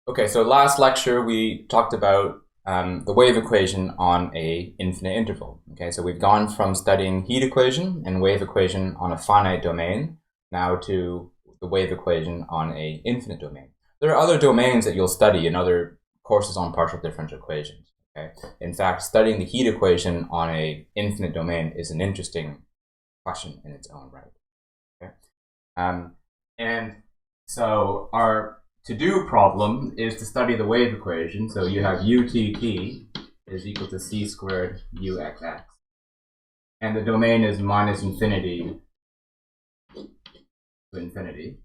Okay, so last lecture we talked about the wave equation on a infinite interval. Okay, so we've gone from studying heat equation and wave equation on a finite domain now to the wave equation on a infinite domain. There are other domains that you'll study in other courses on partial differential equations. Okay, in fact, studying the heat equation on a infinite domain is an interesting question in its own right. Okay, and so our to-do problem is to study the wave equation. So you have UTT is equal to c squared uxx. And the domain is minus infinity to infinity.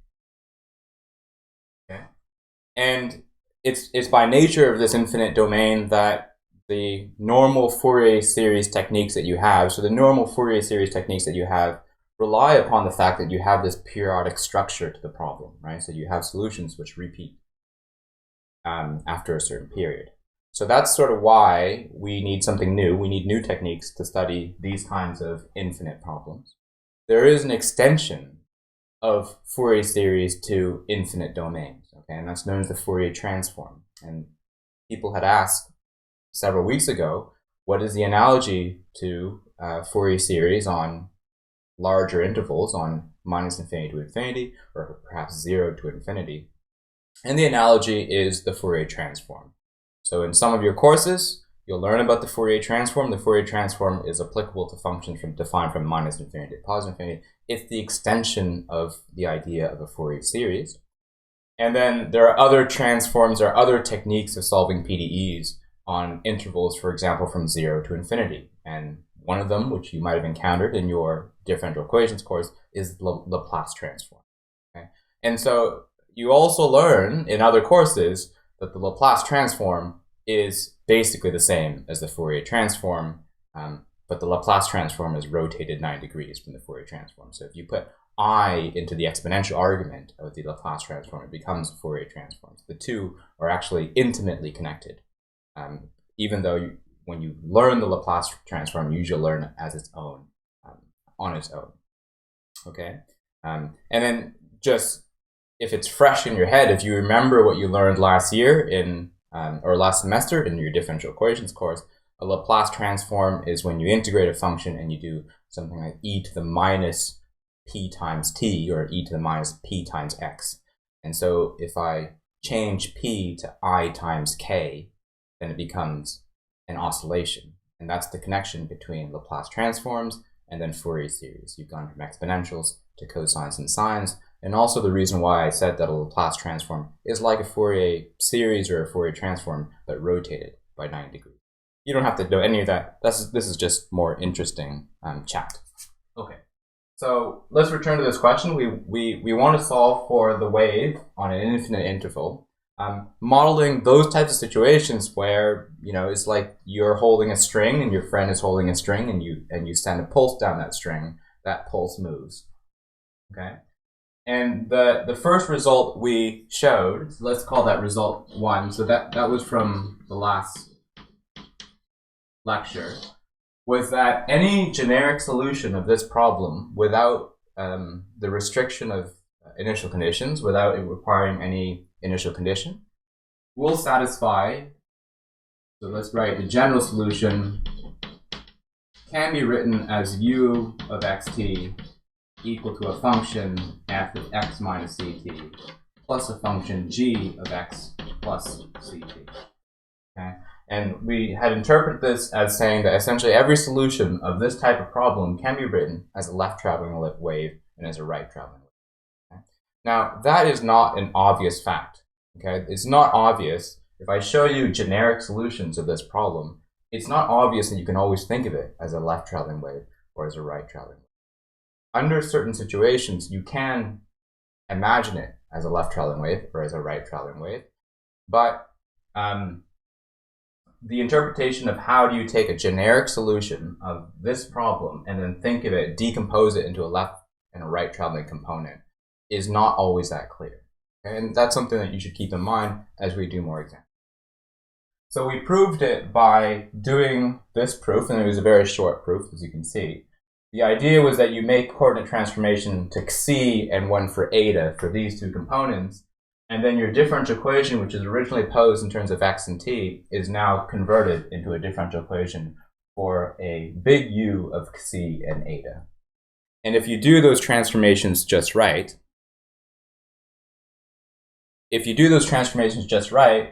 Okay. And it's by nature of this infinite domain that the normal Fourier series techniques that you have, so the normal Fourier series techniques that you have rely upon the fact that you have this periodic structure to the problem, right? So you have solutions which repeat after a certain period. So that's sort of why we need something new. We need new techniques to study these kinds of infinite problems. There is an extension of Fourier series to infinite domains, okay? And that's known as the Fourier Transform. And people had asked several weeks ago, what is the analogy to Fourier series on larger intervals, on minus infinity to infinity, or perhaps 0 to infinity? And the analogy is the Fourier transform. So in some of your courses, you'll learn about the Fourier transform. The Fourier transform is applicable to functions defined from minus infinity to positive infinity. It's the extension of the idea of a Fourier series. And then there are other transforms or other techniques of solving PDEs on intervals, for example, from 0 to infinity. And one of them, which you might have encountered in your differential equations course, is Laplace transform. Okay? And so you also learn in other courses that the Laplace transform is basically the same as the Fourier transform, but the Laplace transform is rotated 9 degrees from the Fourier transform. So if you put I into the exponential argument of the Laplace transform, it becomes a Fourier transform. The two are actually intimately connected, even though when you learn the Laplace transform, you usually learn it as its own, on its own. Okay, and then just if it's fresh in your head, if you remember what you learned last year in or last semester in your differential equations course, a Laplace transform is when you integrate a function and you do something like e to the minus p times t, or e to the minus p times x. And so if I change p to I times k, then it becomes an oscillation. And that's the connection between Laplace transforms and then Fourier series. You've gone from exponentials to cosines and sines. And also the reason why I said that a Laplace transform is like a Fourier series or a Fourier transform, but rotated by 9 degrees. You don't have to do any of that. This is just more interesting chat. Okay, so let's return to this question. We want to solve for the wave on an infinite interval. Modeling those types of situations where, you know, it's like you're holding a string and your friend is holding a string, and you send a pulse down that string. That pulse moves. Okay, and the first result we showed, so let's call that result 1. So that was from the last lecture, was that any generic solution of this problem without the restriction of initial conditions, without it requiring any initial condition, will satisfy. So let's write the general solution can be written as u of xt equal to a function f of x minus ct plus a function g of x plus ct. Okay? And we had interpreted this as saying that essentially every solution of this type of problem can be written as a left traveling wave and as a right traveling wave. Okay? Now, that is not an obvious fact. Okay? It's not obvious. If I show you generic solutions of this problem, it's not obvious that you can always think of it as a left traveling wave or as a right traveling wave. Under certain situations, you can imagine it as a left traveling wave or as a right traveling wave, but the interpretation of how do you take a generic solution of this problem and then think of it, decompose it into a left and a right traveling component is not always that clear. Okay? And that's something that you should keep in mind as we do more examples. So we proved it by doing this proof, and it was a very short proof, as you can see. The idea was that you make coordinate transformation to xi and one for eta for these two components, And then your differential equation, which is originally posed in terms of x and t, is now converted into a differential equation for a big U of c and eta. And if you do those transformations just right,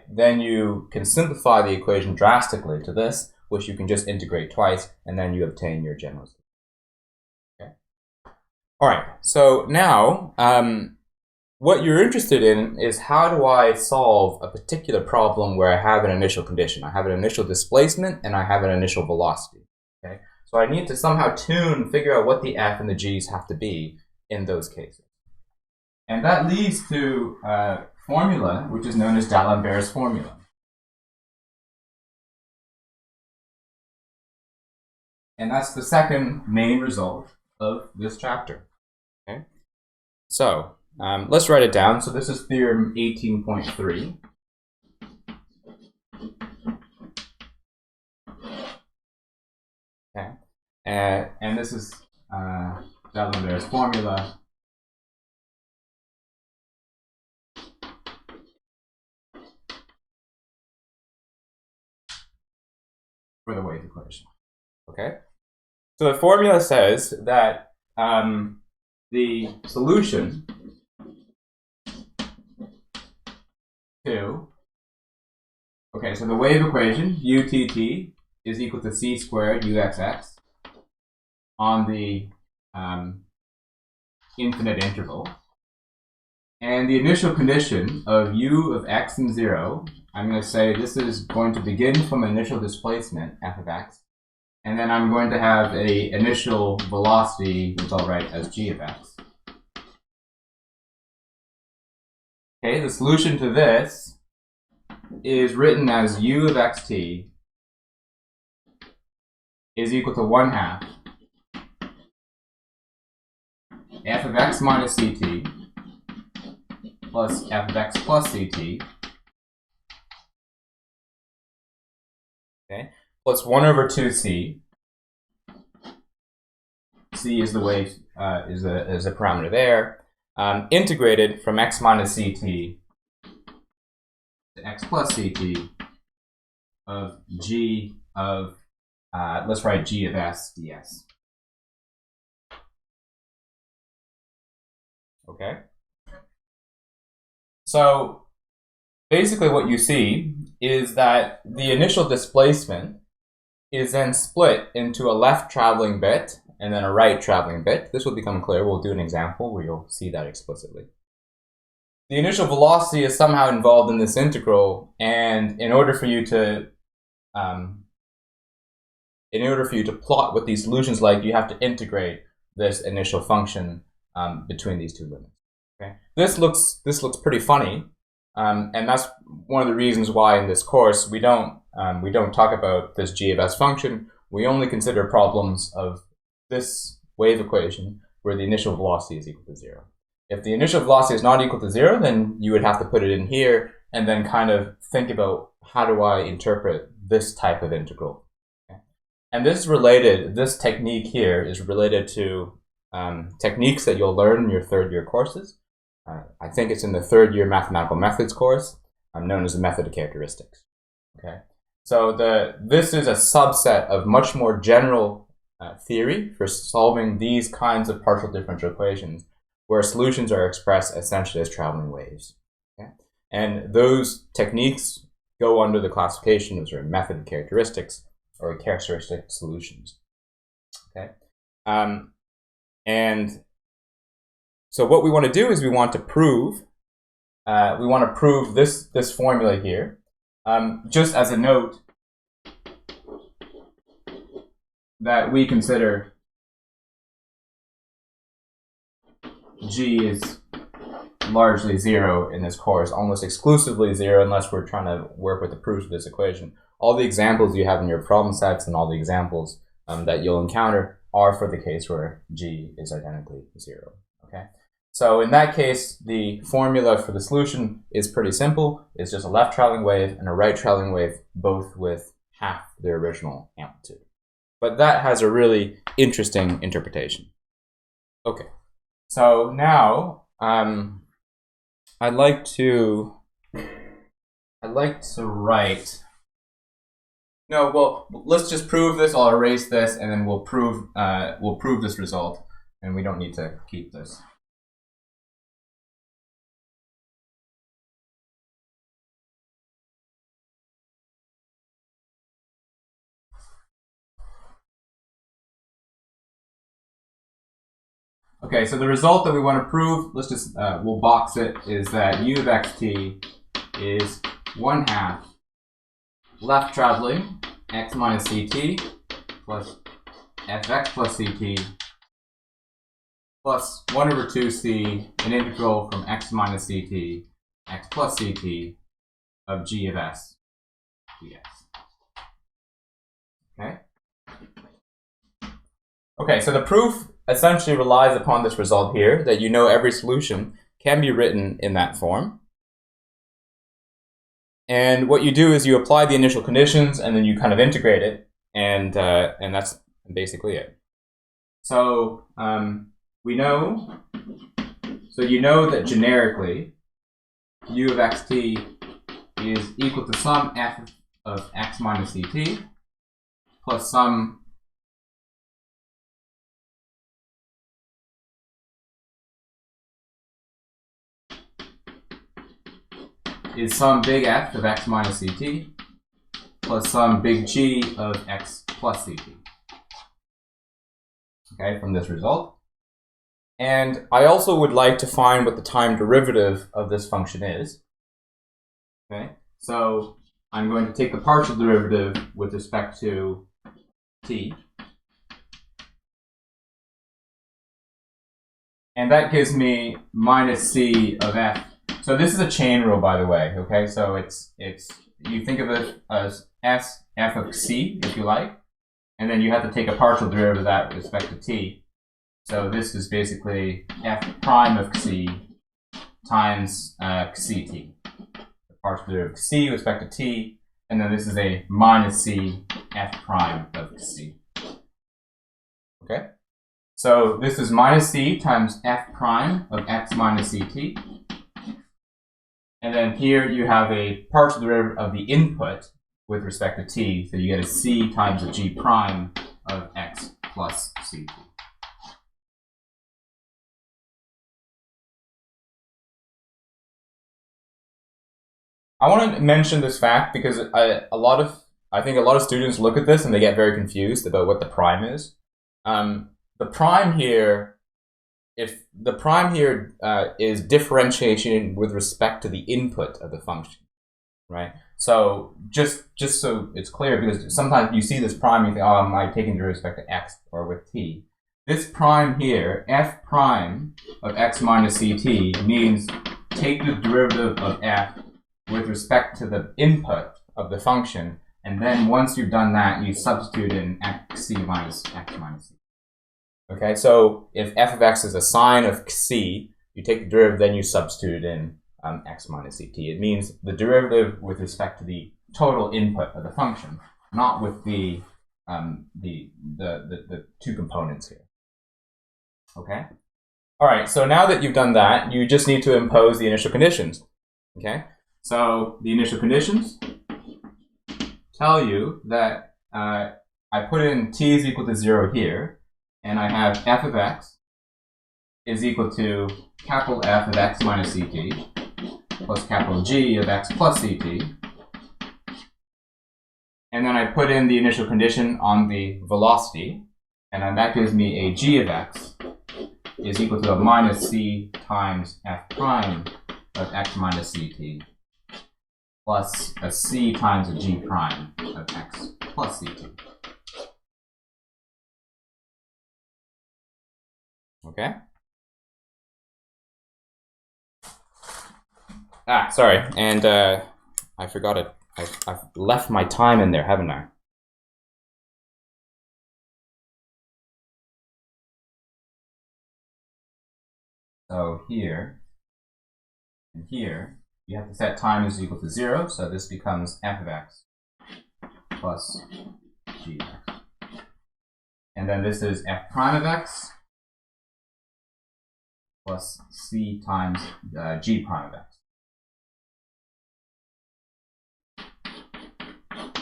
then you can simplify the equation drastically to this, which you can just integrate twice, and then you obtain your general solution. Okay. All right, so now what you're interested in is how do I solve a particular problem where I have an initial condition. I have an initial displacement and I have an initial velocity. Okay? So I need to somehow figure out what the f and the g's have to be in those cases. And that leads to a formula which is known as D'Alembert's formula. And that's the second main result of this chapter. Okay? So let's write it down. So this is theorem 18.3. Okay, and this is D'Alembert's formula. For the wave equation. Okay, so the formula says that the solution to, okay, so the wave equation utt is equal to c squared uxx on the infinite interval, and the initial condition of u of x and 0, I'm going to say this is going to begin from initial displacement f of x, and then I'm going to have a initial velocity, which I'll write as g of x. Okay, the solution to this is written as u of xt is equal to 1/2 f of x minus ct plus f of x plus ct, okay, plus 1/2c. C is the wave, is a parameter there. Integrated from x minus ct to x plus ct of g of, let's write g of s ds. Okay? So basically what you see is that the initial displacement is then split into a left traveling bit and then a right traveling bit. This will become clear. We'll do an example where you'll see that explicitly. The initial velocity is somehow involved in this integral, and in order for you to plot what these solutions like, you have to integrate this initial function between these two limits. Okay, this looks pretty funny, and that's one of the reasons why in this course we don't talk about this g of s function. We only consider problems of this wave equation where the initial velocity is equal to 0. If the initial velocity is not equal to 0, then you would have to put it in here and then kind of think about how do I interpret this type of integral. Okay? And this technique here is related to techniques that you'll learn in your third-year courses. I think it's in the third-year mathematical methods course, known as the method of characteristics. Okay, so this is a subset of much more general theory for solving these kinds of partial differential equations, where solutions are expressed essentially as traveling waves. Okay? And those techniques go under the classification of sort of method of characteristics or characteristic solutions. Okay, and so what we want to do is we want to prove this formula here. Just as a note, that we consider g is largely 0 in this course, almost exclusively 0 unless we're trying to work with the proofs of this equation. All the examples you have in your problem sets and all the examples that you'll encounter are for the case where g is identically 0. Okay, so in that case, the formula for the solution is pretty simple. It's just a left traveling wave and a right traveling wave, both with half their original amplitude. But that has a really interesting interpretation. Okay, so now I'd like to write. No, well, let's just prove this. I'll erase this, and then we'll prove this result, and we don't need to keep this. Okay, so the result that we want to prove, let's just, we'll box it, is that u of xt is 1/2 left traveling x minus ct plus fx plus ct plus 1/2c, an integral from x minus ct, x plus ct of g of s dx. Okay? Okay, so the proof essentially relies upon this result here, that you know every solution can be written in that form. And what you do is you apply the initial conditions, and then you kind of integrate it, and that's basically it. So you know that generically u of xt is equal to some f of x minus ct plus some is some big F of x minus ct plus some big G of x plus ct. Okay, from this result. And I also would like to find what the time derivative of this function is. Okay, so I'm going to take the partial derivative with respect to t. And that gives me minus c of f. So this is a chain rule, by the way, okay? So it's you think of it as s f of c, if you like, and then you have to take a partial derivative of that with respect to t. So this is basically f prime of c times ct. The partial derivative of c with respect to t, and then this is a minus c f prime of c. Okay? So this is minus c times f prime of x minus ct. And then here you have a partial derivative of the input with respect to t. So you get a c times a g prime of x plus ct. I want to mention this fact because I think a lot of students look at this and they get very confused about what the prime is. The prime here, if the prime here is differentiation with respect to the input of the function, right? So just so it's clear, because sometimes you see this prime and you think, oh, am I taking with respect to x or with t? This prime here, f prime of x minus ct, means take the derivative of f with respect to the input of the function, and then once you've done that, you substitute in xc minus x minus c. Okay, so if f of x is a sine of c, you take the derivative, then you substitute in x minus ct. It means the derivative with respect to the total input of the function, not with the two components here. Okay? All right, so now that you've done that, you just need to impose the initial conditions. Okay? So the initial conditions tell you that I put in t is equal to 0 here, and I have f of x is equal to capital F of x minus ct plus capital G of x plus ct. And then I put in the initial condition on the velocity, and then that gives me a g of x is equal to a minus c times f prime of x minus ct plus a c times a g prime of x plus ct. Okay? Sorry, and I forgot it. I've left my time in there, haven't I? So here and here, you have to set time is equal to 0, so this becomes f of x plus g of x. And then this is f prime of x plus c times g prime of x.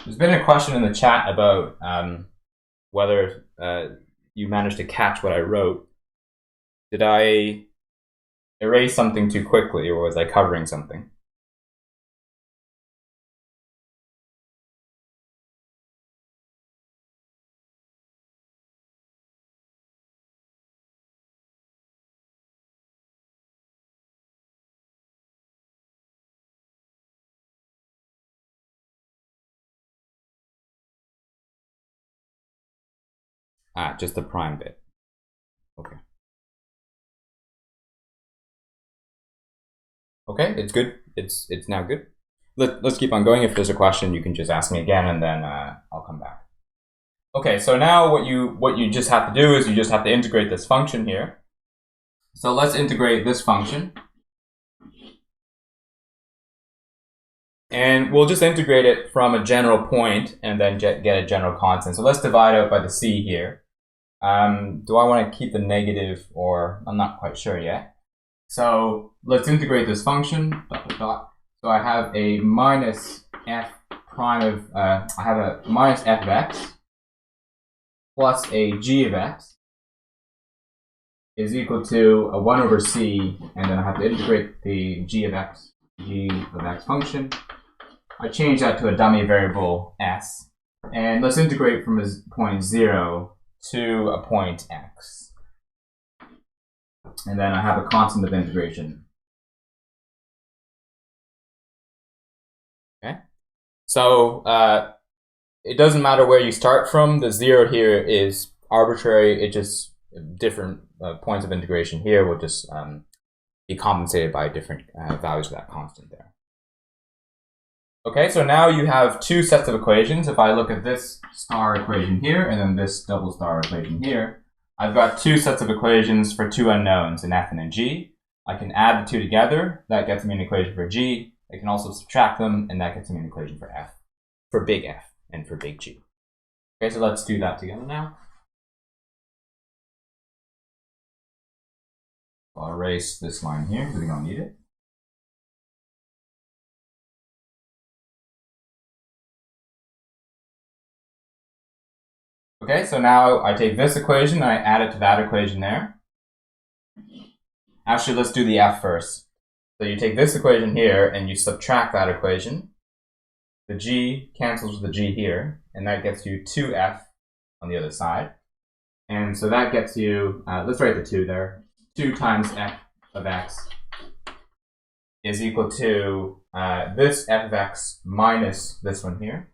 There's been a question in the chat about whether you managed to catch what I wrote. Did I erase something too quickly, or was I covering something? Just the prime bit. Okay. Okay, it's good. It's now good. Let's keep on going. If there's a question, you can just ask me again, and then I'll come back. Okay, so now what you just have to do is you just have to integrate this function here. So let's integrate this function. And we'll just integrate it from a general point and then get a general constant. So let's divide out by the c here. Do I want to keep the negative, or I'm not quite sure yet. So let's integrate this function, dot, dot, dot. So I have a minus f prime of, I have a minus f of x plus a g of x is equal to a 1 over c, and then I have to integrate the g of x function. I change that to a dummy variable s, and let's integrate from a point 0 to a point x. And then I have a constant of integration. Okay. So it doesn't matter where you start from. The 0 here is arbitrary. It just different points of integration here will just be compensated by different values of that constant there. Okay, so now you have two sets of equations. If I look at this star equation here and then this double star equation here, I've got two sets of equations for two unknowns in f and in g. I can add the two together. That gets me an equation for g. I can also subtract them, and that gets me an equation for f, for big F and for big G. Okay, so let's do that together now. I'll erase this line here because we don't need it. Okay, so now I take this equation and I add it to that equation there. Actually, let's do the f first. So you take this equation here and you subtract that equation. The g cancels with the g here, and that gets you 2f on the other side. And so that gets you, let's write the 2 there. 2 times f of x is equal to this f of x minus this one here.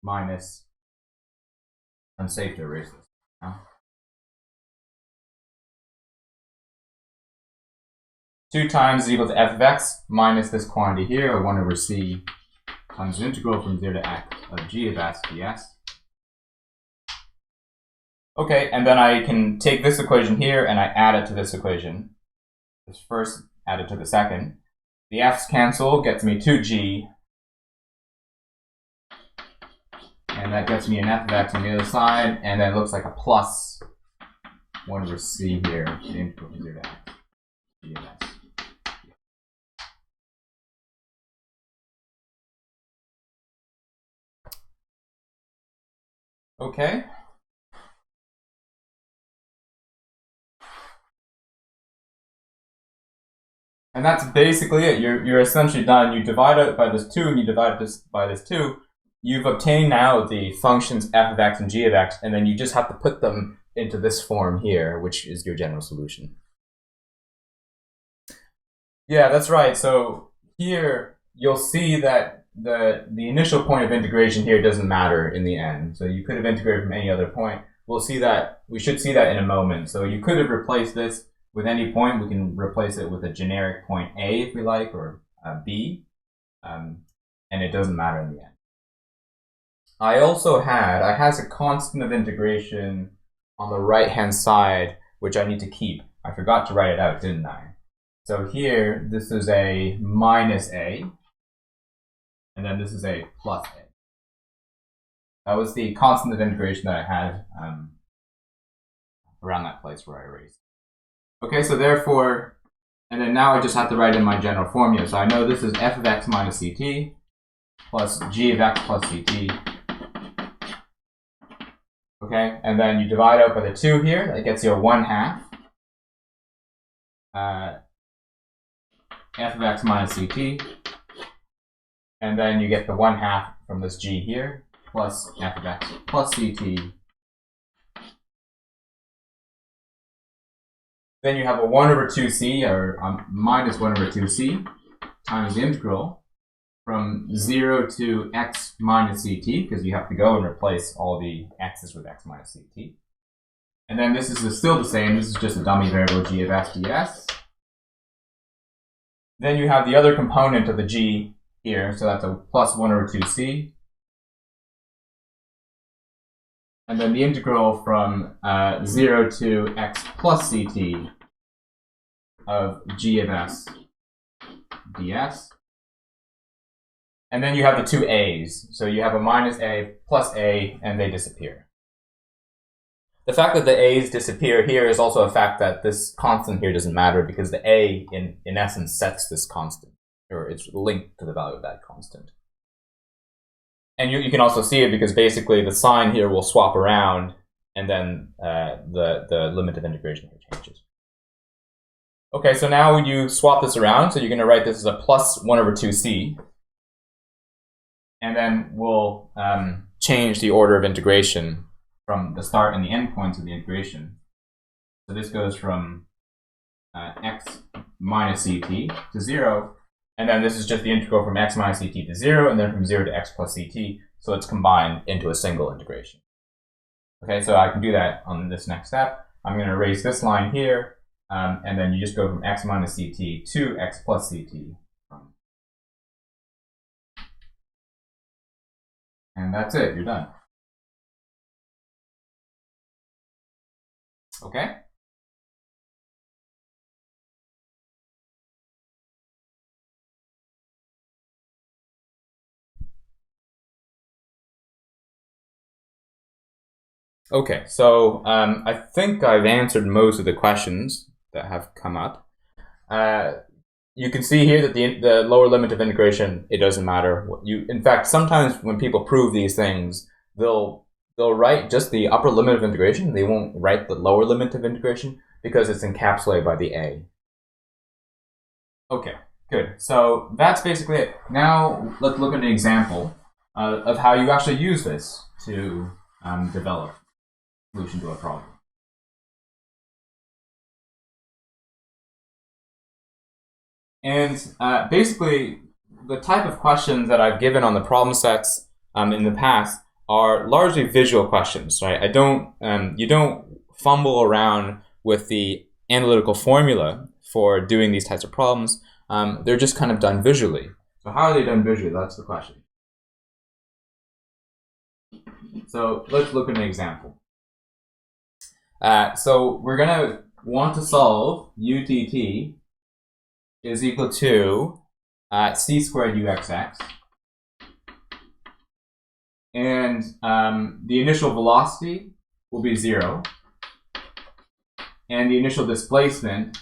Minus, unsafe to erase this now. 2 times is equal to f of x minus this quantity here, or 1 over c times the integral from 0 to x of g of s ds. Okay, and then I can take this equation here and I add it to this equation. This first add it to the second. The f's cancel, gets me 2g. And that gets me an f of x on the other side, and then it looks like a plus 1 over c here, the integral from 0 to x, g of s. Okay. And that's basically it. You're essentially done. You divide it by this 2 and you divide this by this 2. You've obtained now the functions f of x and g of x, and then you just have to put them into this form here, which is your general solution. Yeah, that's right. So here you'll see that the initial point of integration here doesn't matter in the end. So you could have integrated from any other point. We'll see that, we should see that in a moment. So you could have replaced this with any point. We can replace it with a generic point A if we like, or B, and it doesn't matter in the end. I has a constant of integration on the right-hand side, which I need to keep. I forgot to write it out, didn't I? So here, this is a minus a, and then this is a plus a. That was the constant of integration that I had around that place where I erased. Okay, so therefore, and then now I just have to write in my general formula. So I know this is f of x minus ct plus g of x plus ct. Okay, and then you divide out by the 2 here. That gets you a 1/2 f of x minus ct. And then you get the 1/2 from this g here, plus f of x plus ct. Then you have a 1/2c, or minus 1/2c, times the integral from 0 to x minus ct, because you have to go and replace all the x's with x minus ct. And then this is still the same. This is just a dummy variable g of s ds. Then you have the other component of the g here, so that's a plus 1/2c. And then the integral from 0 to x plus ct of g of s ds. And then you have the 2 a's. So you have a minus a plus a, and they disappear. The fact that the a's disappear here is also a fact that this constant here doesn't matter, because the a, in essence, sets this constant, or it's linked to the value of that constant. And you can also see it because basically the sign here will swap around, and then the limit of integration here changes. Okay, so now when you swap this around, so you're going to write this as a plus 1/2c, and then we'll change the order of integration from the start and the end points of the integration. So this goes from x minus ct to 0, and then this is just the integral from x minus ct to 0, and then from 0 to x plus ct, so it's combined into a single integration. Okay, so I can do that on this next step. I'm going to erase this line here, and then you just go from x minus ct to x plus ct. And that's it, you're done. Okay? Okay, so I think I've answered most of the questions that have come up. You can see here that the lower limit of integration, it doesn't matter. In fact, sometimes when people prove these things, they'll write just the upper limit of integration. They won't write the lower limit of integration because it's encapsulated by the a. Okay, good. So that's basically it. Now let's look at an example of how you actually use this to develop a solution to a problem. And basically, the type of questions that I've given on the problem sets in the past are largely visual questions, right? You don't fumble around with the analytical formula for doing these types of problems. They're just kind of done visually. So how are they done visually? That's the question. So let's look at an example. So we're going to want to solve UTT is equal to c squared uxx. And the initial velocity will be 0. And the initial displacement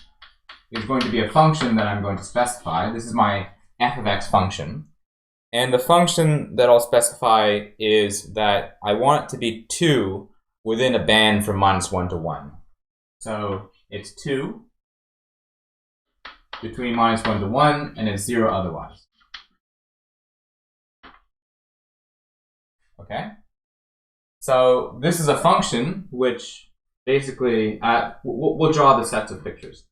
is going to be a function that I'm going to specify. This is my f of x function. And the function that I'll specify is that I want it to be 2 within a band from -1 to 1. So it's 2 between -1 to 1, and it's 0 otherwise. Okay? So this is a function which basically, we'll draw the sets of pictures.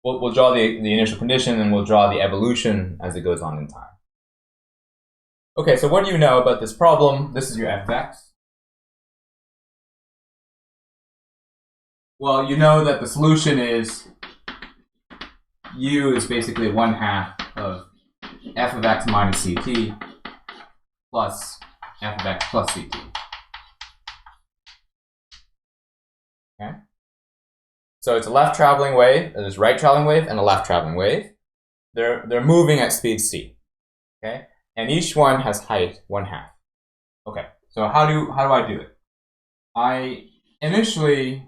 We'll draw the initial condition, and we'll draw the evolution as it goes on in time. Okay, so what do you know about this problem? This is your f of x. Well, you know that the solution is u is basically 1/2 of f of x minus ct plus f of x plus ct. Okay? So it's a left traveling wave, there's a right traveling wave, and a left traveling wave. They're moving at speed c. Okay? And each one has height 1/2. Okay, so how do I do it? initially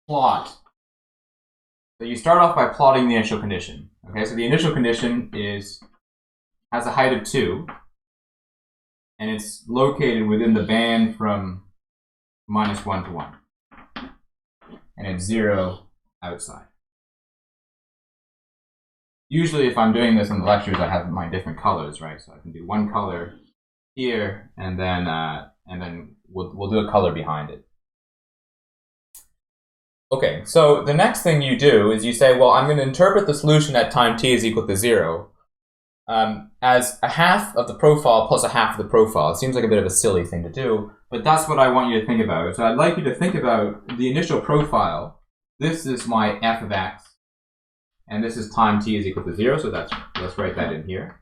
plot. So you start off by plotting the initial condition. Okay, so the initial condition has a height of 2, and it's located within the band from -1 to 1, and it's 0 outside. Usually, if I'm doing this in the lectures, I have my different colors, right? So I can do one color here, and then we'll do a color behind it. Okay, so the next thing you do is you say, well, I'm going to interpret the solution at time t is equal to 0 as a half of the profile plus a half of the profile. It seems like a bit of a silly thing to do, but that's what I want you to think about. So I'd like you to think about the initial profile. This is my f of x, and this is time t is equal to 0, so let's write that in here.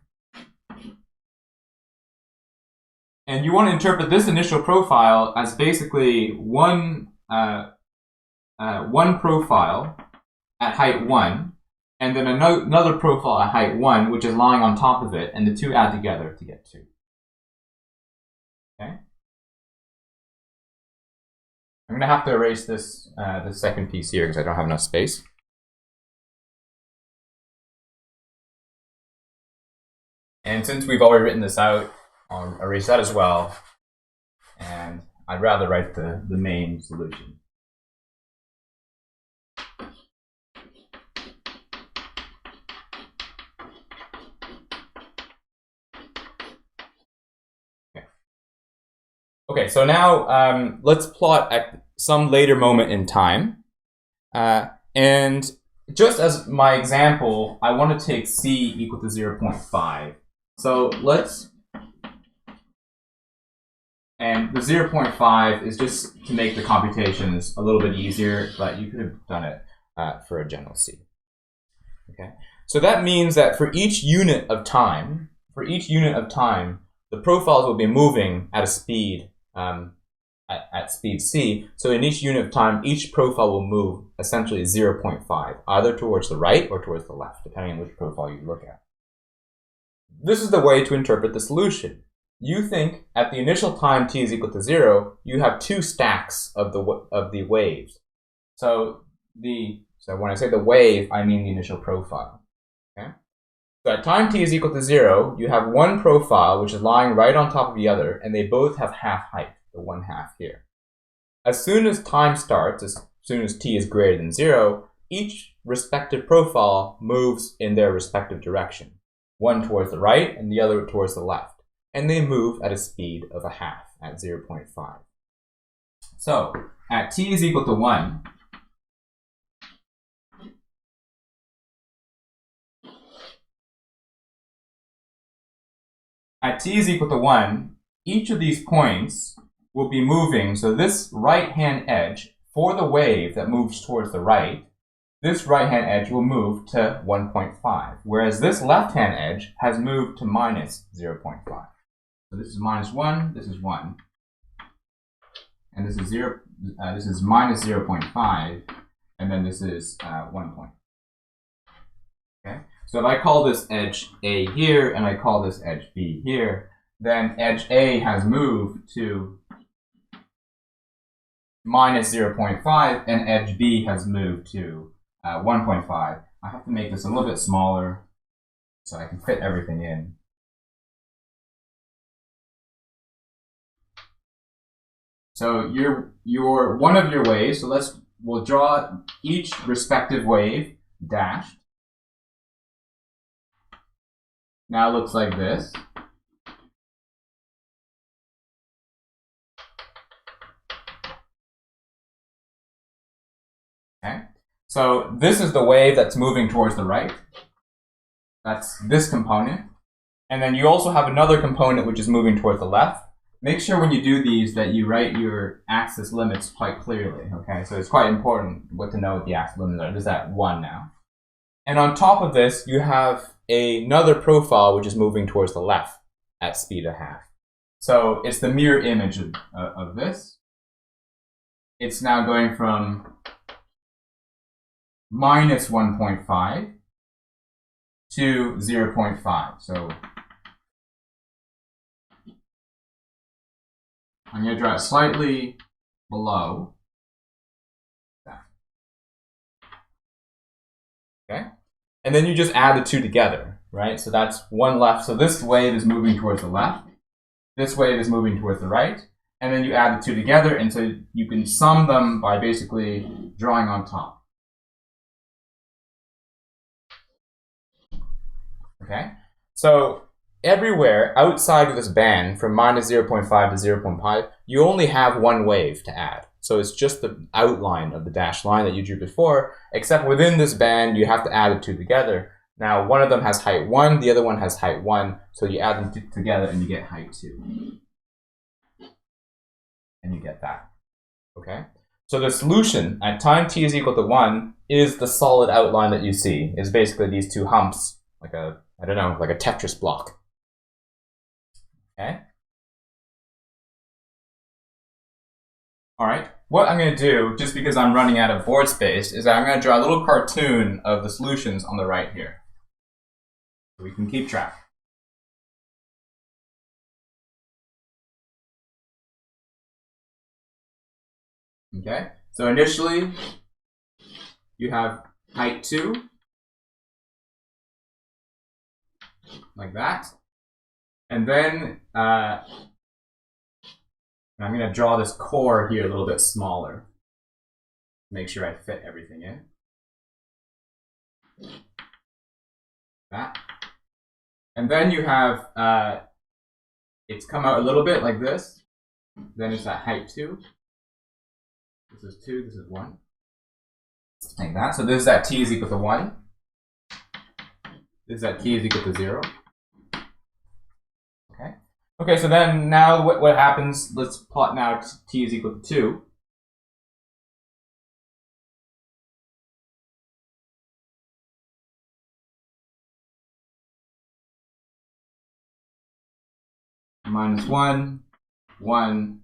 And you want to interpret this initial profile as basically one profile at height 1, and then another profile at height 1, which is lying on top of it, and the two add together to get 2. Okay? I'm going to have to erase this second piece here because I don't have enough space. And since we've already written this out, I'll erase that as well. And I'd rather write the main solution. Okay, so now let's plot at some later moment in time. And just as my example, I want to take c equal to 0.5. So and the 0.5 is just to make the computations a little bit easier, but you could have done it for a general c. Okay, so that means that for each unit of time, the profiles will be moving at a speed at speed c. So in each unit of time, each profile will move essentially 0.5, either towards the right or towards the left, depending on which profile you look at. This is the way to interpret the solution. You think at the initial time t is equal to 0, you have two stacks of the waves. So when I say the wave, I mean the initial profile. Okay? So at time t is equal to 0, you have one profile which is lying right on top of the other, and they both have half height, the 1/2 here. As soon as time starts, as soon as t is greater than 0, each respective profile moves in their respective direction, one towards the right and the other towards the left, and they move at a speed of 1/2 at 0.5. So at t is equal to 1, each of these points will be moving. So this right-hand edge, for the wave that moves towards the right, this right-hand edge will move to 1.5, whereas this left-hand edge has moved to minus 0.5. So this is -1, this is 1, and this is 0. This is minus 0.5, and then this is 1 point. Okay. So if I call this edge A here, and I call this edge B here, then edge A has moved to minus 0.5, and edge B has moved to 1.5. I have to make this a little bit smaller so I can fit everything in. So one of your waves, so we'll draw each respective wave dashed. Now it looks like this. Okay. So this is the wave that's moving towards the right. That's this component. And then you also have another component which is moving towards the left. Make sure when you do these that you write your axis limits quite clearly. Okay, so it's quite important what to know what the axis limits are. This is at 1 now. And on top of this, you have another profile which is moving towards the left at speed 1/2. So it's the mirror image of this. It's now going from minus 1.5 to 0.5. So I'm going to draw it slightly below. Okay? And then you just add the two together, right? So that's one left. So this wave is moving towards the left. This wave is moving towards the right. And then you add the two together, and so you can sum them by basically drawing on top. Okay? So everywhere outside of this band, from minus 0.5 to 0.5, you only have one wave to add. So it's just the outline of the dashed line that you drew before, except within this band, you have to add the two together. Now, one of them has height 1, the other one has height 1, so you add them together and you get height 2. And you get that. Okay? So the solution at time t is equal to 1 is the solid outline that you see. Is basically these two humps, like a, I don't know, like a Tetris block. Okay? All right. What I'm going to do, just because I'm running out of board space, is that I'm going to draw a little cartoon of the solutions on the right here. So we can keep track. Okay, so initially you have height 2, like that. And then I'm going to draw this core here a little bit smaller. Make sure I fit everything in. That. And then you have, it's come out a little bit like this. Then it's at height 2. This is 2, this is 1. Like that. So this is at t is equal to 1. This is at t is equal to 0. Okay. Okay, so then now what happens, let's plot now t is equal to 2. Minus 1, 1,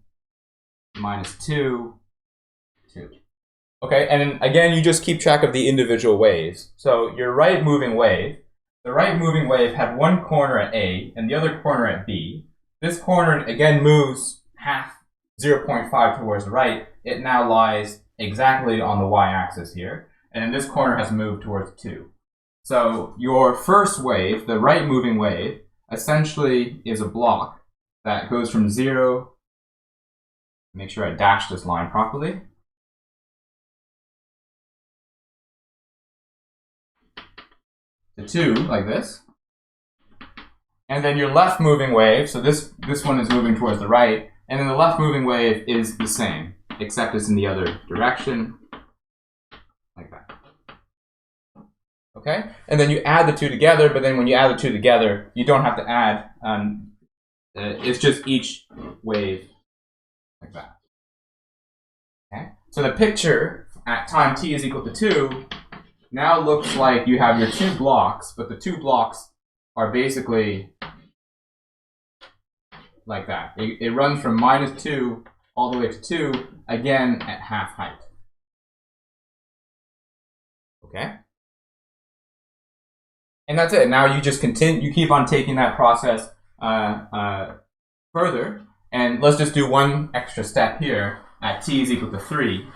minus 2, 2. Okay, and then again, you just keep track of the individual waves. So your right moving wave, the right moving wave had one corner at A and the other corner at B. This corner again moves half 0.5 towards the right. It now lies exactly on the y-axis here. And then this corner has moved towards 2. So your first wave, the right moving wave, essentially is a block that goes from 0, make sure I dash this line properly, to 2, like this. And then your left moving wave, so this one is moving towards the right, and then the left moving wave is the same, except it's in the other direction, like that. Okay? And then you add the two together, but then when you add the two together, you don't have to add, it's just each wave, like that. Okay? So the picture at time t is equal to 2 now looks like you have your two blocks, but the two blocks are basically like that. It runs from minus 2 all the way to 2, again at half height. Okay? And that's it. Now you just continue, you keep on taking that process further. And let's just do one extra step here at t is equal to 3.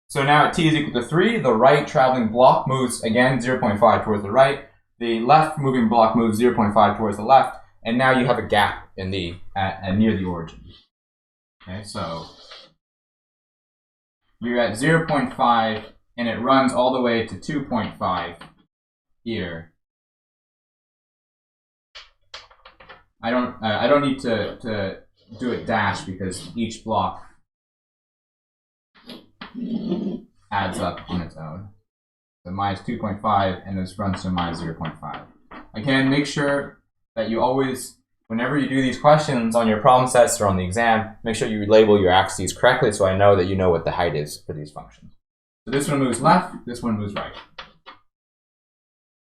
So now at t is equal to 3, the right traveling block moves again 0.5 towards the right. The left moving block moves 0.5 towards the left. And now you have a gap in the near the origin. Okay, so you're at 0.5, and it runs all the way to 2.5 here. I don't need to do it dash because each block adds up on its own. So minus 2.5, and this runs to minus 0.5. Again, make sure that you always, whenever you do these questions on your problem sets or on the exam, make sure you label your axes correctly so I know that you know what the height is for these functions. So this one moves left, this one moves right.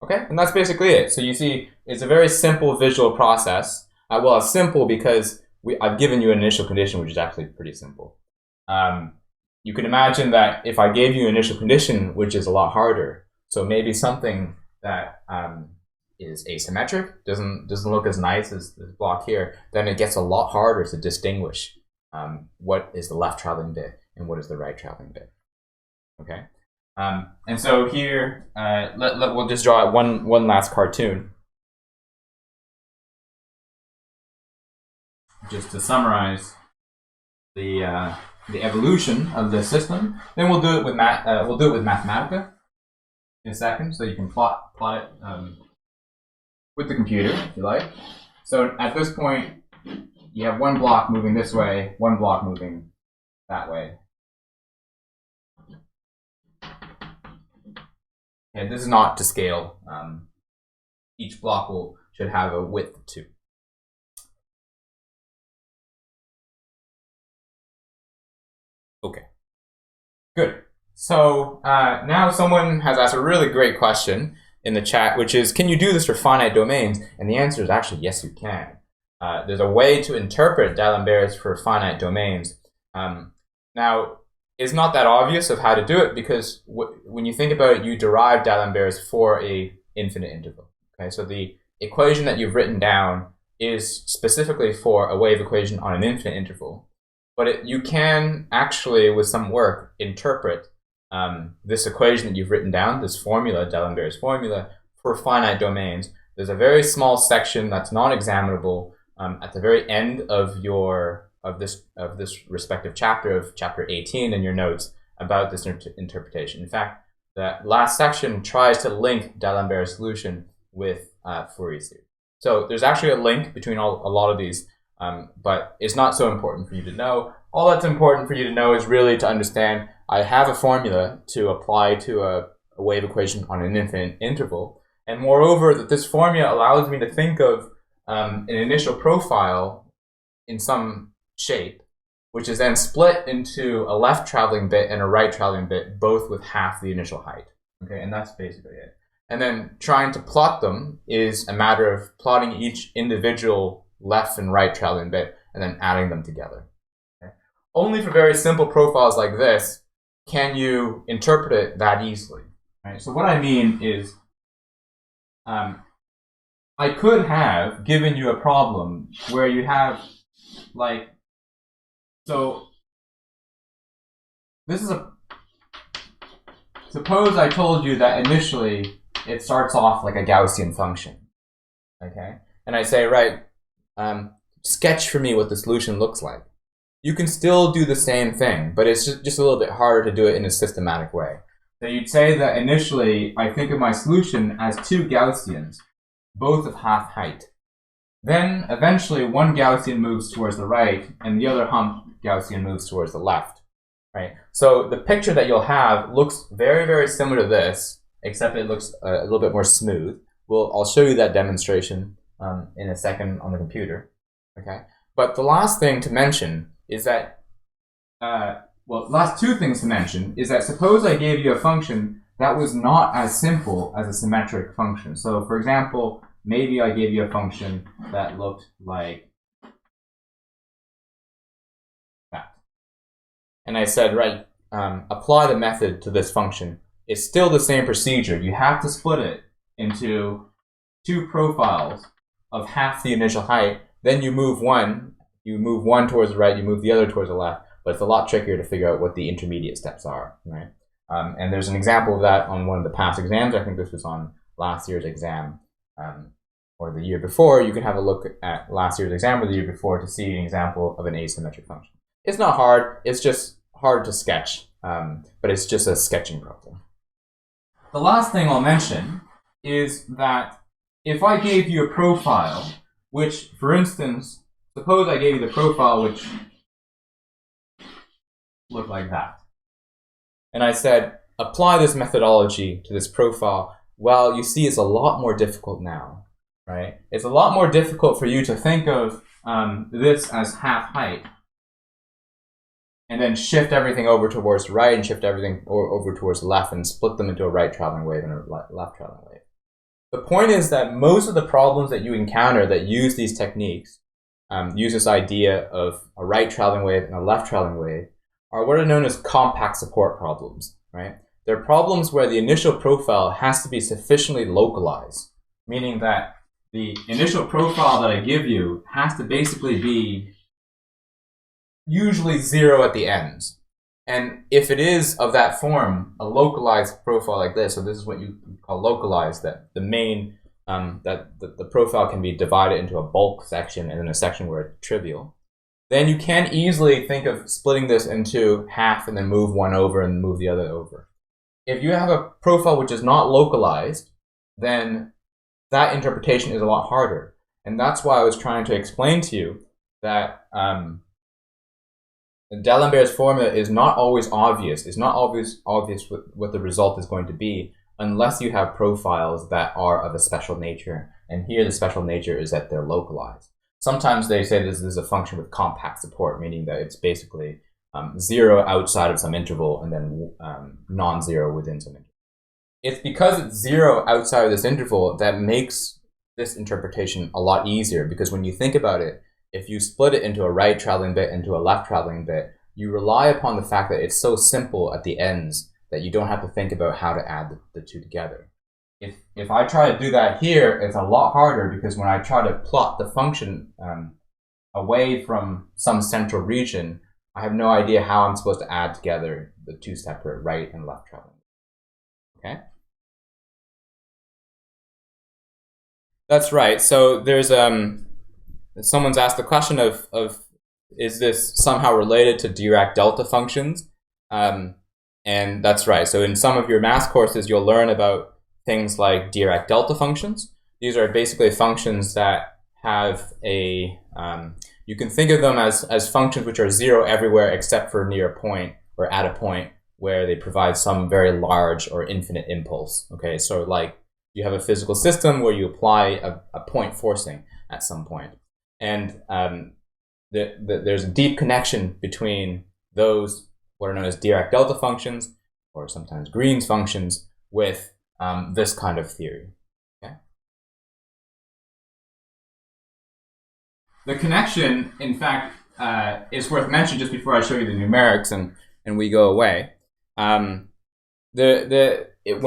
Okay, and that's basically it. So you see, it's a very simple visual process. Well, it's simple because I've given you an initial condition, which is actually pretty simple. You can imagine that if I gave you an initial condition, which is a lot harder, so maybe something that is asymmetric, doesn't look as nice as this block here, then it gets a lot harder to distinguish what is the left traveling bit and what is the right traveling bit. Okay, and so here we'll just draw one last cartoon, just to summarize the evolution of the system. Then we'll do it with Mathematica in a second, so you can plot it with the computer if you like. So at this point, you have one block moving this way, one block moving that way. Okay, this is not to scale. Each block should have a width of 2. Okay, good. So now someone has asked a really great question in the chat, which is, can you do this for finite domains? And the answer is actually yes, you can. There's a way to interpret D'Alembert's for finite domains. Now, it's not that obvious of how to do it because when you think about it, you derive D'Alembert's for a infinite interval. Okay, so the equation that you've written down is specifically for a wave equation on an infinite interval. But you can actually, with some work, interpret this equation that you've written down, this formula, D'Alembert's formula, for finite domains. There's a very small section that's non-examinable at the very end of this respective chapter, of chapter 18 in your notes, about this interpretation. In fact, that last section tries to link D'Alembert's solution with Fourier series. So there's actually a link between a lot of these, but it's not so important for you to know. All that's important for you to know is really to understand I have a formula to apply to a wave equation on an infinite interval, and moreover that this formula allows me to think of an initial profile in some shape, which is then split into a left traveling bit and a right traveling bit, both with half the initial height. Okay, and that's basically it. And then trying to plot them is a matter of plotting each individual left and right traveling bit and then adding them together. Okay? Only for very simple profiles like this can you interpret it that easily. Right? So what I mean is, I could have given you a problem where you have, like, so this is suppose I told you that initially it starts off like a Gaussian function, okay? And I say, right, sketch for me what the solution looks like. You can still do the same thing, but it's just a little bit harder to do it in a systematic way. So you'd say that initially I think of my solution as 2 Gaussians, both of half height. Then eventually one Gaussian moves towards the right and the other hump Gaussian moves towards the left. Right? So the picture that you'll have looks very, very similar to this, except it looks a little bit more smooth. I'll show you that demonstration in a second on the computer. Okay? But the last thing to mention is that, last 2 things to mention is that suppose I gave you a function that was not as simple as a symmetric function. So for example, maybe I gave you a function that looked like that. And I said, right, apply the method to this function. It's still the same procedure. You have to split it into 2 profiles of half the initial height. Then you move one towards the right, you move the other towards the left. But it's a lot trickier to figure out what the intermediate steps are, right? And there's an example of that on one of the past exams. I think this was on last year's exam or the year before. You can have a look at last year's exam or the year before to see an example of an asymmetric function. It's not hard. It's just hard to sketch, but it's just a sketching problem. The last thing I'll mention is that if I gave you a profile, which, for instance, suppose I gave you the profile which looked like that. And I said, apply this methodology to this profile. Well, you see it's a lot more difficult now, right? It's a lot more difficult for you to think of this as half height and then shift everything over towards the right and shift everything over towards the left and split them into a right traveling wave and a left traveling wave. The point is that most of the problems that you encounter that use these techniques, use this idea of a right traveling wave and a left traveling wave, are what are known as compact support problems, right? They're problems where the initial profile has to be sufficiently localized, meaning that the initial profile that I give you has to basically be usually 0 at the ends. And if it is of that form, a localized profile like this, so this is what you call localized, that the main, the profile can be divided into a bulk section and then a section where it's trivial, then you can easily think of splitting this into half and then move one over and move the other over. If you have a profile which is not localized, then that interpretation is a lot harder. And that's why I was trying to explain to you that D'Alembert's formula is not always obvious. It's not always obvious what the result is going to be unless you have profiles that are of a special nature. And here the special nature is that they're localized. Sometimes they say this is a function with compact support, meaning that it's basically 0 outside of some interval and then non-zero within some interval. It's because it's 0 outside of this interval that makes this interpretation a lot easier, because when you think about it, if you split it into a right traveling bit and into a left traveling bit, you rely upon the fact that it's so simple at the ends that you don't have to think about how to add the two together. If I try to do that here, it's a lot harder, because when I try to plot the function away from some central region, I have no idea how I'm supposed to add together the two separate right and left traveling. Okay? That's right. So there's someone's asked the question of is this somehow related to Dirac delta functions? And that's right. So in some of your math courses, you'll learn about things like Dirac delta functions. These are basically functions that have a, you can think of them as functions which are 0 everywhere except for near a point or at a point where they provide some very large or infinite impulse. Okay, so like you have a physical system where you apply a point forcing at some point. And there's a deep connection between those, what are known as Dirac delta functions, or sometimes Green's functions, with this kind of theory. Okay? The connection, in fact, is worth mentioning just before I show you the numerics and we go away. When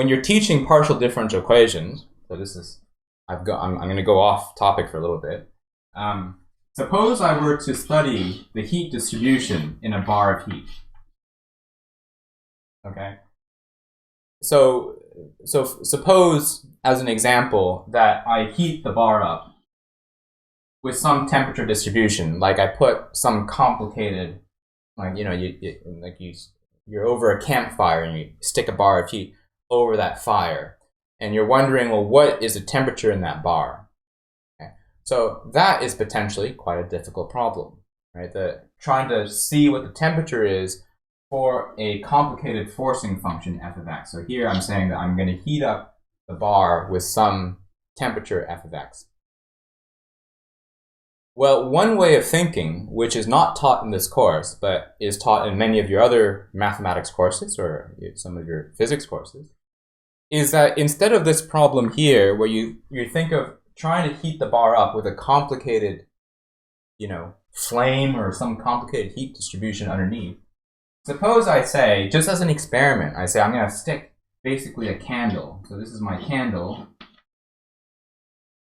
you're teaching partial differential equations, so this is, I'm going to go off topic for a little bit. Suppose I were to study the heat distribution in a bar of heat. Okay. So suppose, as an example, that I heat the bar up with some temperature distribution, like I put some complicated, like you're over a campfire and you stick a bar of heat over that fire, and you're wondering, well, what is the temperature in that bar? Okay. So that is potentially quite a difficult problem, right? Trying to see what the temperature is for a complicated forcing function f of x. So here I'm saying that I'm going to heat up the bar with some temperature f of x. Well, one way of thinking, which is not taught in this course, but is taught in many of your other mathematics courses or some of your physics courses, is that instead of this problem here, where you think of trying to heat the bar up with a complicated, flame or some complicated heat distribution underneath, suppose I say, just as an experiment, I say I'm going to stick basically a candle. So this is my candle.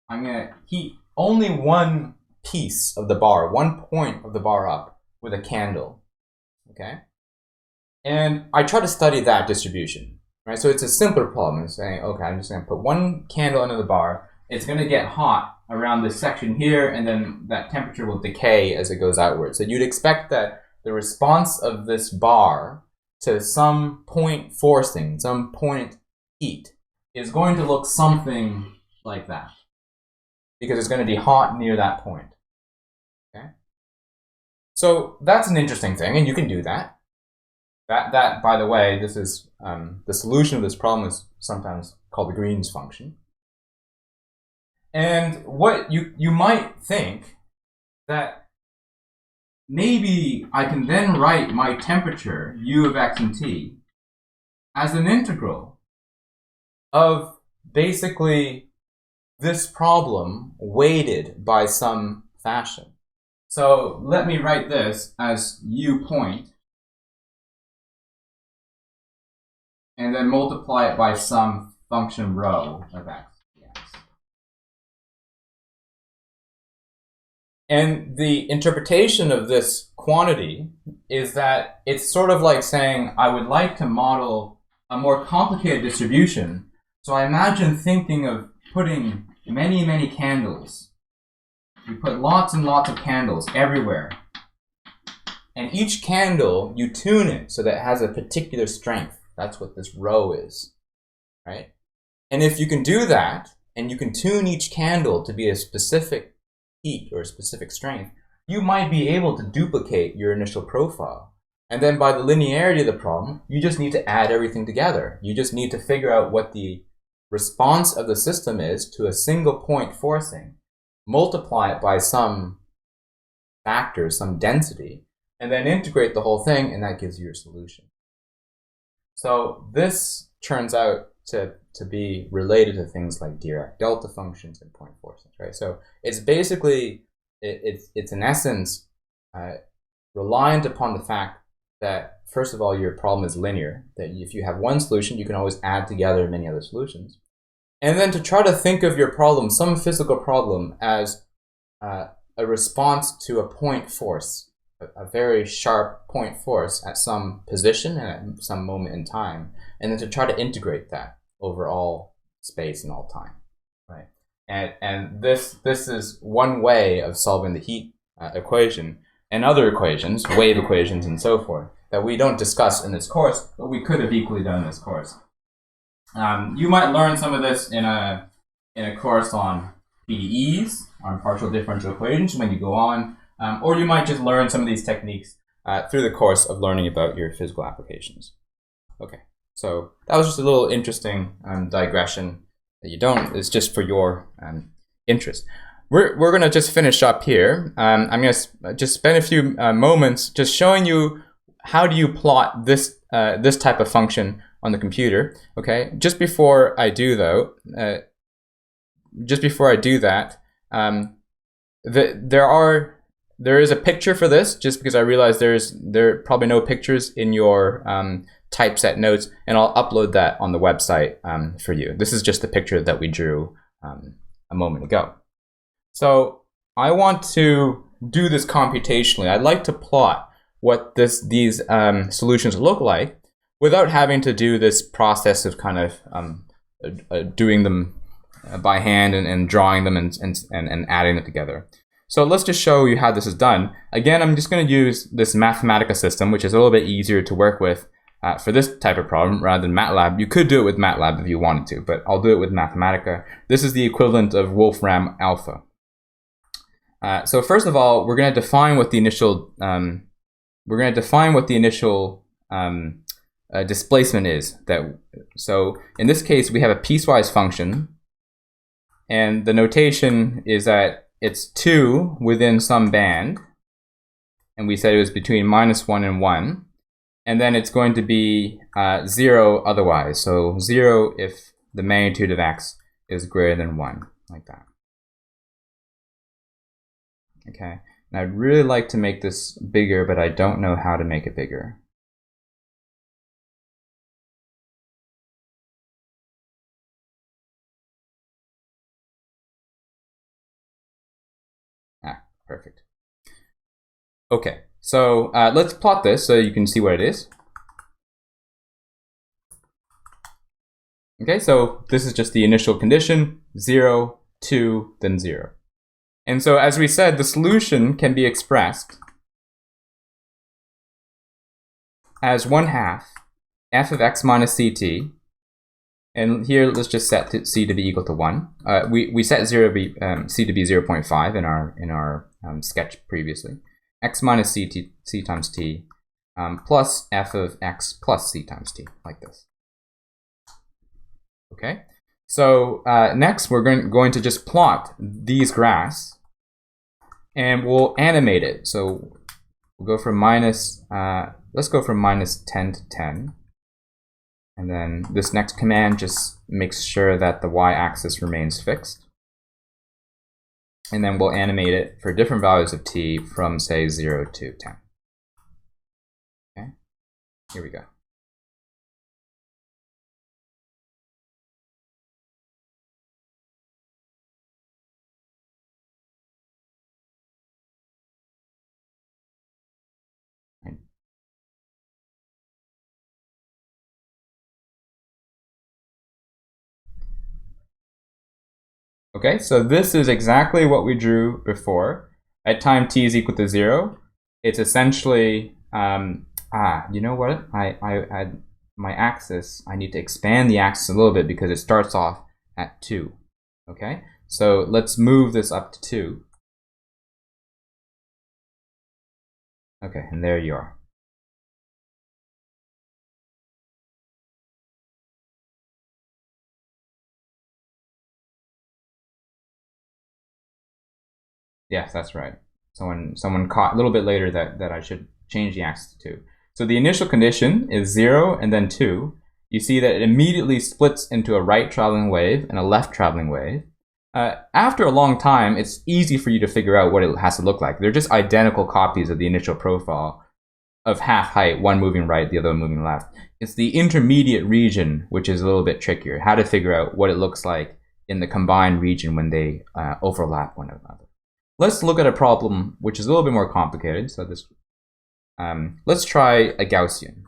I'm going to heat only one piece of the bar, one point of the bar up with a candle. Okay? And I try to study that distribution. Right? So it's a simpler problem. It's saying, okay, I'm just going to put one candle under the bar. It's going to get hot around this section here, and then that temperature will decay as it goes outward. So you'd expect that the response of this bar to some point forcing, some point heat, is going to look something like that, because it's going to be hot near that point. Okay? So that's an interesting thing, and you can do that. That, by the way, this is the solution of this problem is sometimes called the Green's function. And what you might think that maybe I can then write my temperature, u of x and t, as an integral of basically this problem weighted by some fashion. So let me write this as u point, and then multiply it by some function rho of x. And the interpretation of this quantity is that it's sort of like saying, I would like to model a more complicated distribution. So I imagine thinking of putting many, many candles. You put lots and lots of candles everywhere. And each candle, you tune it so that it has a particular strength. That's what this rho is, right? And if you can do that, and you can tune each candle to be a specific heat or a specific strength, you might be able to duplicate your initial profile. And then by the linearity of the problem, you just need to add everything together. You just need to figure out what the response of the system is to a single point forcing, multiply it by some factor, some density, and then integrate the whole thing, and that gives you your solution. So this turns out to be related to things like Dirac delta functions and point forcings, right? So it's basically, it's in essence reliant upon the fact that, first of all, your problem is linear, that if you have one solution, you can always add together many other solutions. And then to try to think of your problem, some physical problem, as a response to a point force, a very sharp point force at some position and at some moment in time, and then to try to integrate that over all space and all time, right? And this is one way of solving the heat equation, and other equations, wave equations and so forth, that we don't discuss in this course, but we could have equally done in this course. You might learn some of this in a course on PDEs, on partial differential equations when you go on, or you might just learn some of these techniques through the course of learning about your physical applications. Okay, so that was just a little interesting digression that you don't, it's just for your interest. We're going to just finish up here. I'm going to just spend a few moments just showing you how do you plot this this type of function on the computer. Okay, just before I do though, there is a picture for this, just because I realize there are probably no pictures in your typeset notes, and I'll upload that on the website for you. This is just the picture that we drew a moment ago. So I want to do this computationally. I'd like to plot what these solutions look like without having to do this process of kind of doing them by hand and drawing them and adding them together. So let's just show you how this is done. Again, I'm just going to use this Mathematica system, which is a little bit easier to work with for this type of problem rather than MATLAB. You could do it with MATLAB if you wanted to, but I'll do it with Mathematica. This is the equivalent of Wolfram alpha. So first of all, we're going to define what the initial displacement is. So in this case, we have a piecewise function, and the notation is that it's 2 within some band, and we said it was between -1 and 1, and then it's going to be 0 otherwise. So 0 if the magnitude of x is greater than 1, like that. Okay, and I'd really like to make this bigger, but I don't know how to make it bigger. Perfect. Okay, so let's plot this so you can see what it is. Okay, so this is just the initial condition, 0, 2, then 0. And so as we said, the solution can be expressed as 1/2 f of x minus ct. And here, let's just set c to be equal to 1. We set c to be 0.5 in our sketch previously. X minus c times t plus f of x plus c times t, like this. Okay. So next, we're going to just plot these graphs, and we'll animate it. So we'll go from let's go from -10 to 10. And then this next command just makes sure that the y-axis remains fixed. And then we'll animate it for different values of t from, say, 0 to 10. Okay, here we go. Okay, so this is exactly what we drew before. At time t is equal to 0, it's essentially, you know what? My axis, I need to expand the axis a little bit because it starts off at 2. Okay, so let's move this up to 2. Okay, and there you are. Yes, that's right. Someone caught a little bit later that I should change the axis to 2. So the initial condition is 0 and then 2. You see that it immediately splits into a right traveling wave and a left traveling wave. After a long time, it's easy for you to figure out what it has to look like. They're just identical copies of the initial profile of half height, one moving right, the other one moving left. It's the intermediate region which is a little bit trickier, how to figure out what it looks like in the combined region when they overlap one another. Let's look at a problem which is a little bit more complicated. So this, let's try a Gaussian.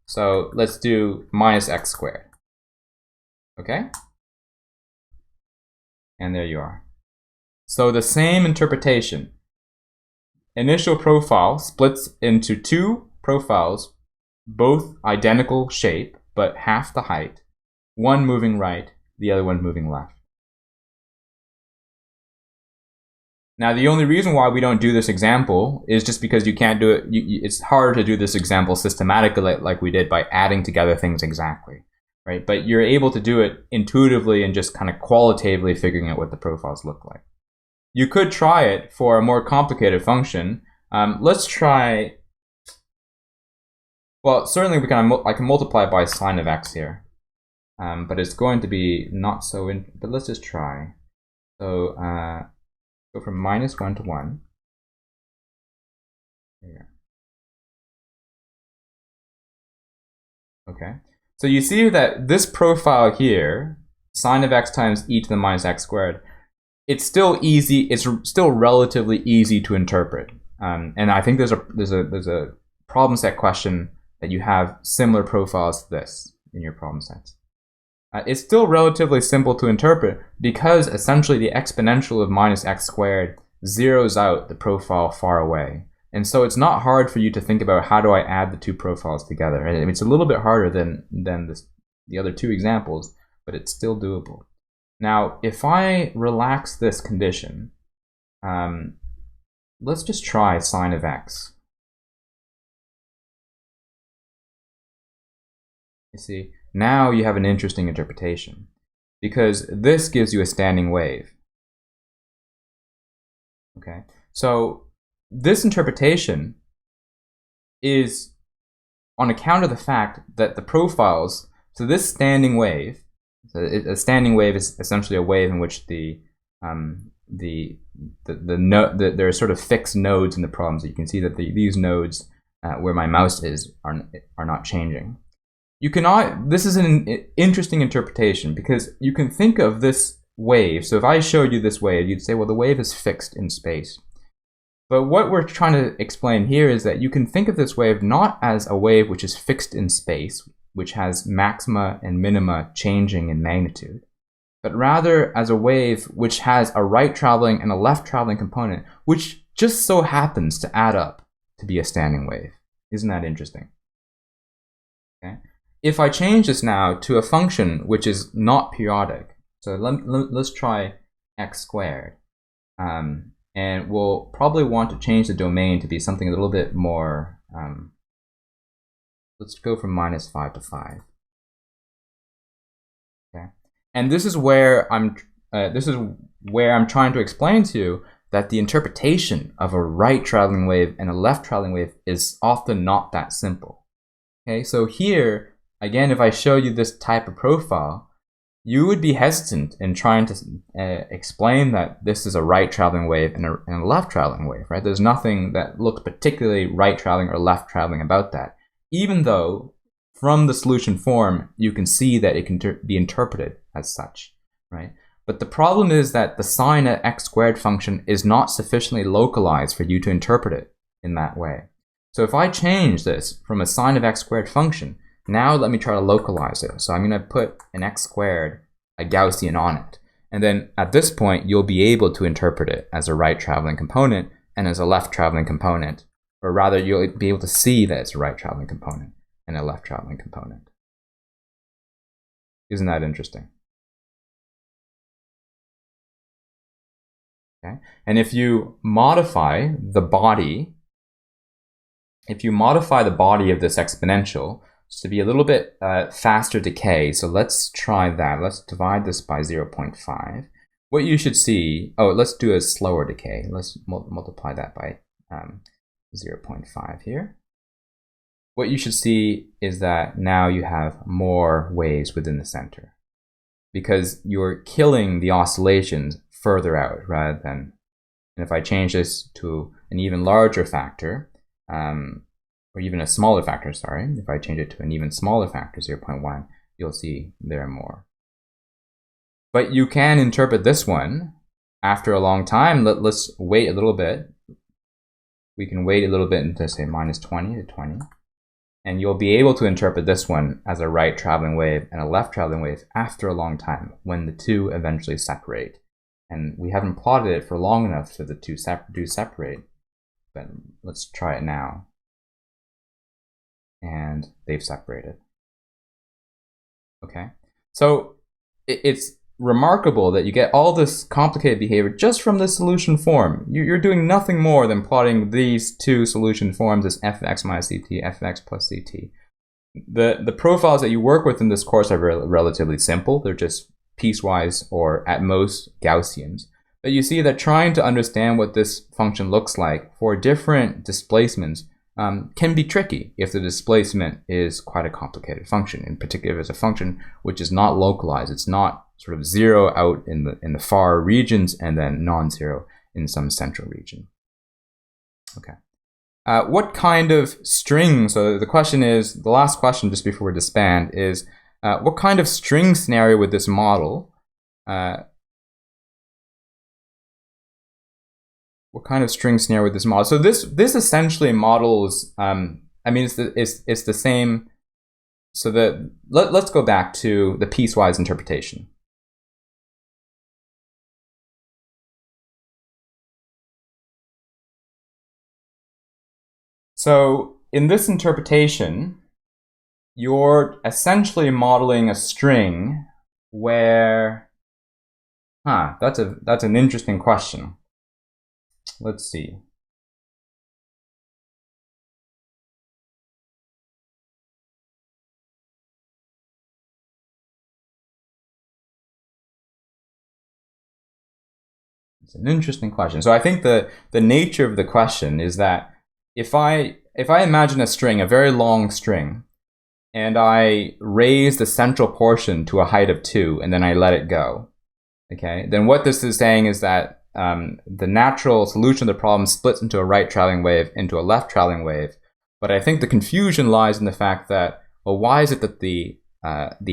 So let's do minus x squared. Okay? And there you are. So the same interpretation. Initial profile splits into 2 profiles, both identical shape, but half the height. One moving right, the other one moving left. Now, the only reason why we don't do this example is just because you can't do it. It's hard to do this example systematically like we did by adding together things exactly, right? But you're able to do it intuitively and just kind of qualitatively figuring out what the profiles look like. You could try it for a more complicated function. Let's try, well, certainly I can multiply by sine of x here, but it's going to be not so, but let's just try. So, go from -1 to 1. There. Okay. So you see that this profile here, sine of x times e to the minus x squared, it's still easy. It's still relatively easy to interpret. And I think there's a problem set question that you have similar profiles to this in your problem sets. It's still relatively simple to interpret because essentially the exponential of minus x squared zeroes out the profile far away. And so it's not hard for you to think about how do I add the 2 profiles together. I mean, it's a little bit harder than the other 2 examples, but it's still doable. Now, if I relax this condition, let's just try sine of x. You see? Now you have an interesting interpretation because this gives you a standing wave. Okay, so this interpretation is on account of the fact that the profiles, so this standing wave, so a standing wave is essentially a wave in which there are sort of fixed nodes in the problem. So you can see that these nodes where my mouse is are not changing. This is an interesting interpretation because you can think of this wave. So if I showed you this wave, you'd say, well, the wave is fixed in space. But what we're trying to explain here is that you can think of this wave not as a wave which is fixed in space, which has maxima and minima changing in magnitude, but rather as a wave which has a right traveling and a left traveling component, which just so happens to add up to be a standing wave. Isn't that interesting? Okay. If I change this now to a function which is not periodic, so let's try x squared, and we'll probably want to change the domain to be something a little bit more, let's go from -5 to 5. Okay, and this is where I'm trying to explain to you that the interpretation of a right traveling wave and a left traveling wave is often not that simple. Okay, so here, again, if I show you this type of profile, you would be hesitant in trying to explain that this is a right traveling wave and a left traveling wave, right? There's nothing that looks particularly right traveling or left traveling about that, even though from the solution form, you can see that it can be interpreted as such, right? But the problem is that the sine of x squared function is not sufficiently localized for you to interpret it in that way. So if I change this from a sine of x squared function, now let me try to localize it. So I'm going to put an x squared, a Gaussian on it. And then at this point, you'll be able to interpret it as a right traveling component and as a left traveling component. Or rather, you'll be able to see that it's a right traveling component and a left traveling component. Isn't that interesting? Okay. And if you modify the body, of this exponential to be a little bit faster decay, so let's try that. Let's divide this by 0.5. What you should see, let's do a slower decay. Let's multiply that by 0.5 here. What you should see is that now you have more waves within the center, because you're killing the oscillations further out rather than, and if I change this to an even larger factor, or even a smaller factor, sorry, if I change it to an even smaller factor, 0.1, you'll see there are more. But you can interpret this one after a long time. Let's wait a little bit. We can wait a little bit into, say, minus 20 to 20. And you'll be able to interpret this one as a right traveling wave and a left traveling wave after a long time, when the two eventually separate. And we haven't plotted it for long enough for the two do separate, but let's try it now. And they've separated. Okay, so it's remarkable that you get all this complicated behavior just from this solution form. You're doing nothing more than plotting these two solution forms as f(x) minus ct, f(x) plus ct. The profiles that you work with in this course are relatively simple. They're just piecewise or at most Gaussians. But you see that trying to understand what this function looks like for different displacements can be tricky if the displacement is quite a complicated function. In particular, if it's a function which is not localized. It's not sort of zero out in the far regions and then non-zero in some central region. Okay. What kind of string, so the question is, the last question just before we disband is, what kind of string scenario would this model? What kind of string scenario would this model? So this essentially models. I mean, it's the same. So let's go back to the piecewise interpretation. So in this interpretation, you're essentially modeling a string where, that's an interesting question. Let's see. It's an interesting question. So I think the nature of the question is that if I imagine a string, a very long string, and I raise the central portion to a height of 2, and then I let it go, okay, then what this is saying is that the natural solution of the problem splits into a right traveling wave into a left traveling wave. But I think the confusion lies in the fact that, well, why is it that the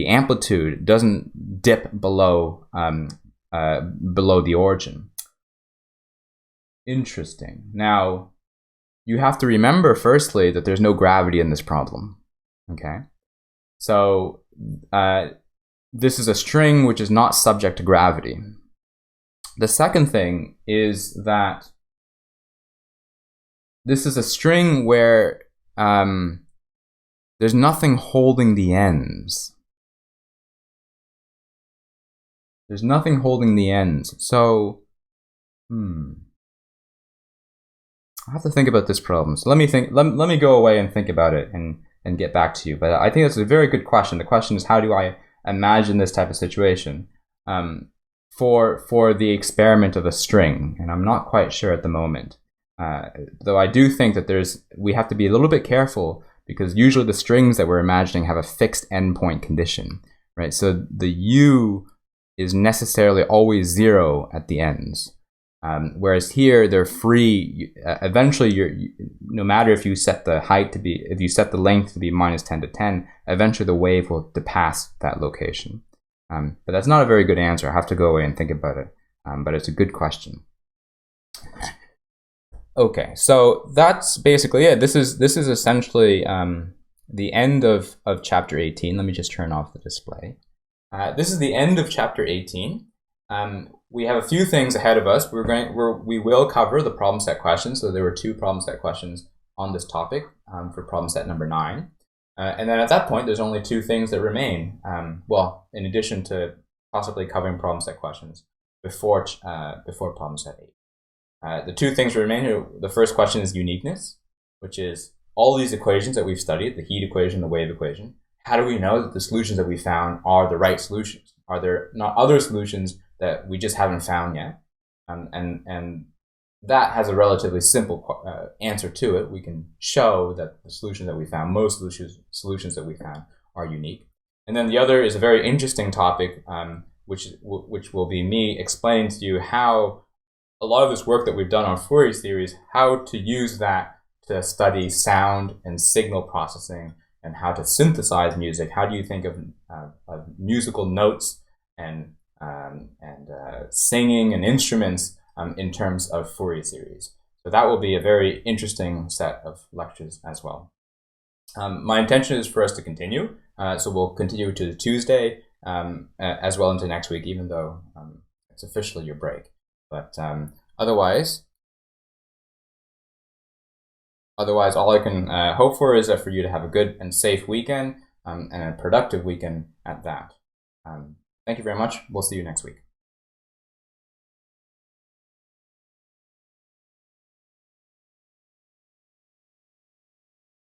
amplitude doesn't dip below the origin? Interesting. Now, you have to remember, firstly, that there's no gravity in this problem. Okay, so this is a string which is not subject to gravity. The second thing is that this is a string where there's nothing holding the ends. There's nothing holding the ends. So, I have to think about this problem. So let me go away and think about it and get back to you. But I think that's a very good question. The question is, how do I imagine this type of situation for the experiment of a string? And I'm not quite sure at the moment. Though I do think that we have to be a little bit careful, because usually the strings that we're imagining have a fixed endpoint condition, right? So the U is necessarily always 0 at the ends. Whereas here they're free. Eventually, no matter if you set the length to be minus 10 to 10, eventually the wave will pass that location. But that's not a very good answer. I have to go away and think about it. But it's a good question. Okay, so that's basically it. This is essentially the end of chapter 18. Let me just turn off the display. This is the end of chapter 18. We have a few things ahead of us. We will cover the problem set questions. So there were 2 problem set questions on this topic for problem set number 9. And then at that point, there's only 2 things that remain. Well, in addition to possibly covering problem set questions before problem set 8. The 2 things that remain here, the first question is uniqueness, which is all these equations that we've studied, the heat equation, the wave equation. How do we know that the solutions that we found are the right solutions? Are there not other solutions that we just haven't found yet? And that has a relatively simple answer to it. We can show that the solution that we found, most solutions that we found, are unique. And then the other is a very interesting topic, which will be me explaining to you how a lot of this work that we've done on Fourier series, how to use that to study sound and signal processing and how to synthesize music. How do you think of musical notes and singing and instruments in terms of Fourier series? So that will be a very interesting set of lectures as well. My intention is for us to continue. So we'll continue to Tuesday as well into next week, even though it's officially your break. But otherwise, all I can hope for is for you to have a good and safe weekend and a productive weekend at that. Thank you very much. We'll see you next week.